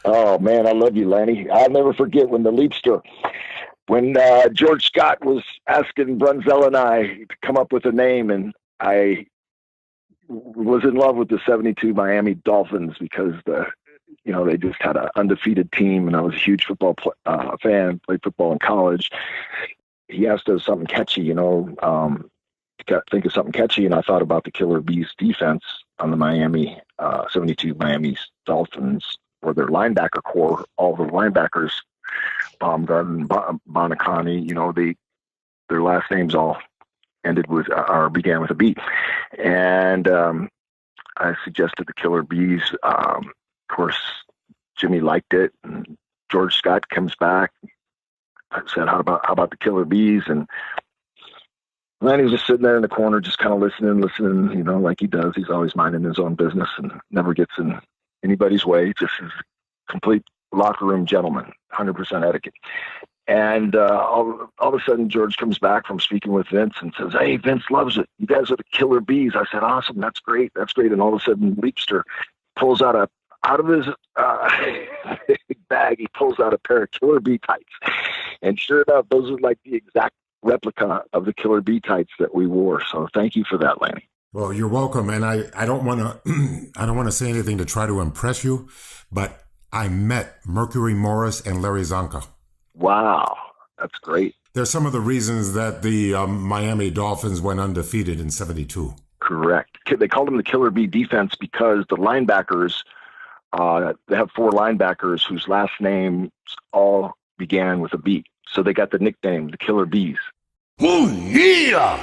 Oh man, I love you, Lanny. I'll never forget when the Leapster, when George Scott was asking Brunzell and I to come up with a name, and I was in love with the '72 Miami Dolphins because they just had an undefeated team, and I was a huge football fan. Played football in college. He asked us something catchy, think of something catchy, and I thought about the Killer Bees defense on the Miami '72 Miami Dolphins, or their linebacker core. All the linebackers, Baumgarten, Bonacani, their last names all ended with or began with a B, and I suggested the Killer Bees. Of course, Jimmy liked it, and George Scott comes back. I said, "How about the Killer Bees?" And then he was just sitting there in the corner, just kind of listening, like he does. He's always minding his own business and never gets in anybody's way. Just is a complete locker room gentleman, 100% etiquette. And all of a sudden, George comes back from speaking with Vince and says, "Hey, Vince loves it. You guys are the Killer Bees." I said, "Awesome, that's great. And all of a sudden, Leapster pulls out of his bag. He pulls out a pair of Killer Bee tights, and sure enough, those are like the exact replica of the Killer Bee tights that we wore. So thank you for that, Lanny. Well, you're welcome. And I don't want to I don't want to say anything to try to impress you, but I met Mercury Morris and Larry Zonka. Wow, that's great. They're some of the reasons that the Miami Dolphins went undefeated in '72. Correct. They called them the Killer Bee defense because the linebackers, they have 4 linebackers whose last names all began with a B. So they got the nickname, the Killer Bees. Oh, yeah!